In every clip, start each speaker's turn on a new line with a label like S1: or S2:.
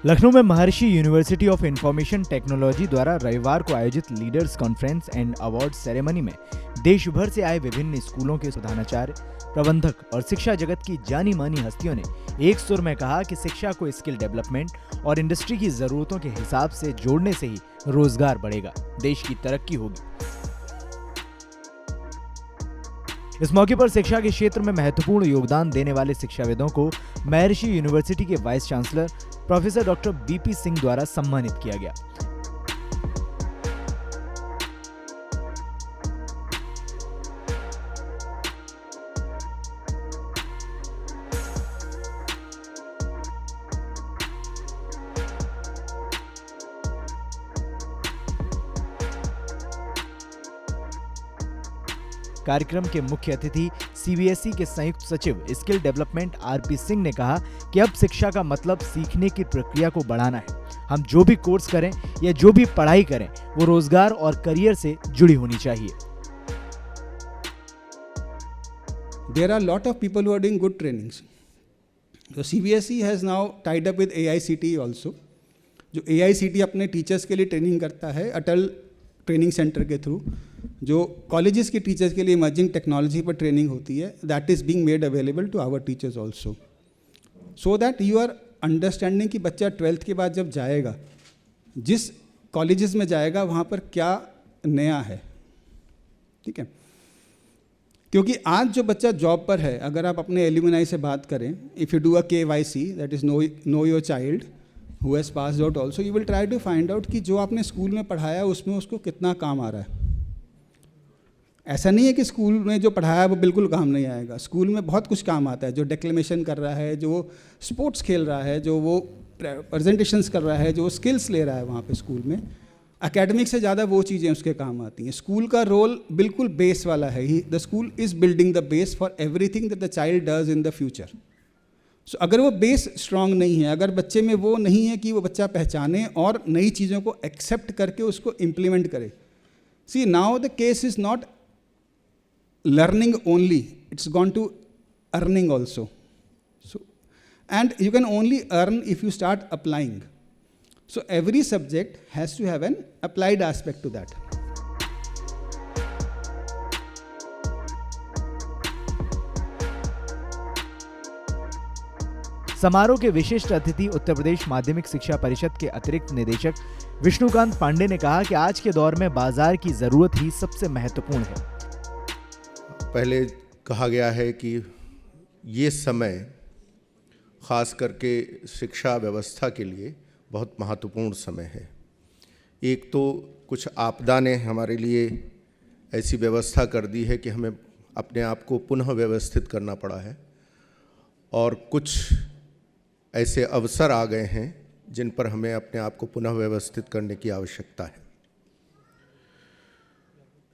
S1: लखनऊ में महर्षि university of information technology द्वारा रविवार को आयोजित leaders conference and award ceremony में देश भर से आए विभिन्न स्कूलों के प्रधानाचार्य, प्रबंधक और शिक्षा जगत की जानी मानी हस्तियों ने एक सुर में कहा कि शिक्षा को स्किल डेवलपमेंट और इंडस्ट्री की जरूरतों के हिसाब से जोड़ने से ही रोजगार बढ़ेगा, देश की तरक्की होगी। इस मौके पर शिक्षा के क्षेत्र में महत्वपूर्ण योगदान देने वाले शिक्षाविदों को महर्षि यूनिवर्सिटी के vice chancellor professor doctor BP Singh द्वारा सम्मानित किया गया। कार्यक्रम के मुख्य अतिथि सीबीएसई के संयुक्त सचिव स्किल डेवलपमेंट आरपी सिंह ने कहा कि अब शिक्षा का मतलब सीखने की प्रक्रिया को बढ़ाना है। हम जो भी कोर्स करें या जो भी पढ़ाई करें वो रोजगार और करियर से जुड़ी होनी चाहिए।
S2: There are a lot of people who are doing good trainings. So CBSE has now tied up with AICTE also. जो AICTE अपने टीचर्स के लिए ट्रेनिंग करता है अटल ट्रेनिंग सेंटर के थ्रू, जो कॉलेजेस के टीचर्स के लिए इमर्जिंग टेक्नोलॉजी पर ट्रेनिंग होती है, that is being made available to our teachers also, so that you are understanding कि बच्चा 12th के बाद जब जाएगा, जिस कॉलेजेस में जाएगा वहाँ पर क्या नया है। ठीक है, क्योंकि आज जो बच्चा जॉब पर है, अगर आप अपने एल्यूमिनाई से बात करें, if you do a KYC, that is know your child who has passed out also, you will try to find out कि जो आपने स्कूल में पढ़ाया उसमें उसको कितना काम आ रहा है। ऐसा नहीं है कि स्कूल में जो पढ़ाया वो बिल्कुल काम नहीं आएगा, स्कूल में बहुत कुछ काम आता है। जो डेक्लेमेशन कर रहा है, जो स्पोर्ट्स खेल रहा है, जो वो प्रेजेंटेशंस कर रहा है, जो स्किल्स ले रहा है वहाँ पे स्कूल में, एकेडमिक से ज़्यादा वो चीज़ें उसके काम आती हैं। स्कूल का रोल बिल्कुल बेस वाला है, the school is building the base for everything that the child does in the future. So अगर वो बेस स्ट्रांग नहीं है, अगर बच्चे में वो नहीं है कि वो बच्चा पहचाने और नई चीज़ों को एक्सेप्ट करके उसको इम्प्लीमेंट करे। See now the case is not learning only, it's gone to earning also. So, and you can only earn if you start applying. So every subject has to have an applied aspect to that.
S1: समारोह के विशिष्ट अतिथि उत्तर प्रदेश माध्यमिक शिक्षा परिषद के अतिरिक्त निदेशक विष्णुकांत पांडे ने कहा कि आज के दौर में बाजार की जरूरत ही सबसे महत्वपूर्ण है।
S3: पहले कहा गया है कि ये समय ख़ास करके शिक्षा व्यवस्था के लिए बहुत महत्वपूर्ण समय है। एक तो कुछ आपदा ने हमारे लिए ऐसी व्यवस्था कर दी है कि हमें अपने आप को पुनः व्यवस्थित करना पड़ा है, और कुछ ऐसे अवसर आ गए हैं जिन पर हमें अपने आप को पुनः व्यवस्थित करने की आवश्यकता है।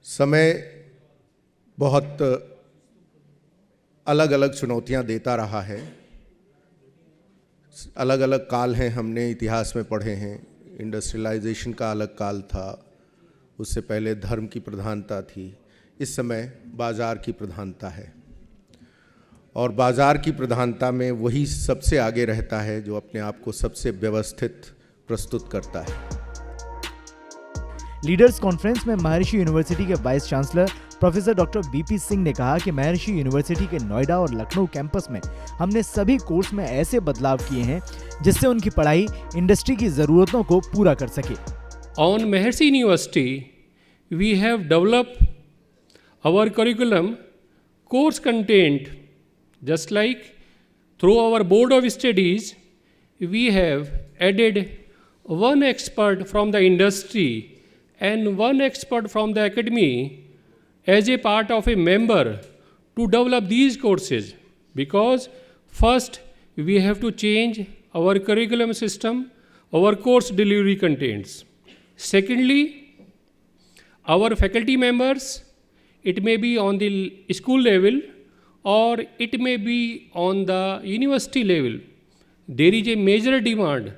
S3: समय बहुत अलग अलग चुनौतियां देता रहा है। अलग अलग काल हैं, हमने इतिहास में पढ़े हैं। इंडस्ट्रियलाइजेशन का अलग काल था, उससे पहले धर्म की प्रधानता थी, इस समय बाज़ार की प्रधानता है, और बाज़ार की प्रधानता में वही सबसे आगे रहता है जो अपने आप को सबसे व्यवस्थित प्रस्तुत करता है।
S1: लीडर्स कॉन्फ्रेंस में महर्षि यूनिवर्सिटी के vice chancellor professor doctor BP Singh ने कहा कि महर्षि यूनिवर्सिटी के नोएडा और लखनऊ कैंपस में हमने सभी कोर्स में ऐसे बदलाव किए हैं जिससे उनकी पढ़ाई इंडस्ट्री की जरूरतों को पूरा कर सके।
S4: On Maharshi university we have developed our curriculum course content just like through our board of studies we have added one expert from the industry and one expert from the academy as a part of a member to develop these courses, because first we have to change our curriculum system, our course delivery contents. Secondly, our faculty members, it may be on the school level or it may be on the university level, there is a major demand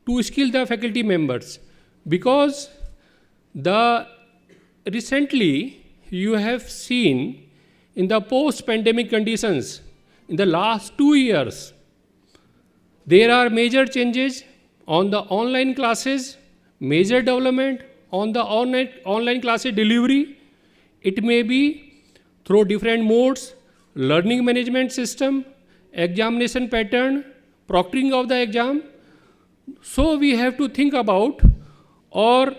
S4: to skill the faculty members, because recently you have seen in the post-pandemic conditions in the last 2 years, there are major changes on the online classes, major development on the online classes delivery. It may be through different modes, learning management system, examination pattern, proctoring of the exam. So we have to think about or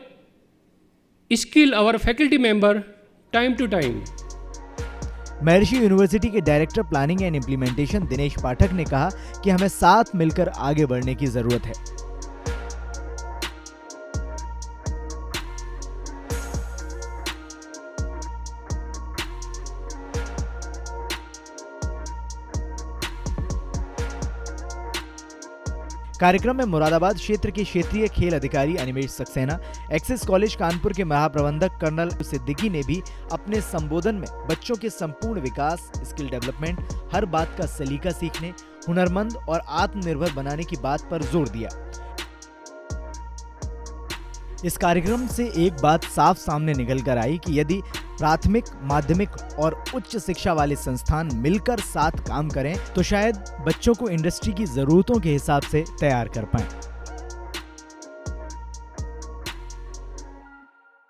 S4: skill our faculty member time to time.
S1: Maharishi university के director planning and implementation Dinesh Pathak ने कहा कि हमें साथ मिलकर आगे बढ़ने की जरूरत है। कार्यक्रम में मुरादाबाद क्षेत्र के क्षेत्रीय खेल अधिकारी अनिमेश सक्सेना, एक्सेस कॉलेज कानपुर के महाप्रबंधक कर्नल सिद्दीकी ने भी अपने संबोधन में बच्चों के संपूर्ण विकास, स्किल डेवलपमेंट, हर बात का सलीका सीखने, हुनरमंद और आत्मनिर्भर बनाने की बात पर जोर दिया। इस कार्यक्रम से एक बात साफ सामने निकल कर आई कि यदि प्राथमिक, माध्यमिक और उच्च शिक्षा वाले संस्थान मिलकर साथ काम करें तो शायद बच्चों को इंडस्ट्री की जरूरतों के हिसाब से तैयार कर पाएं।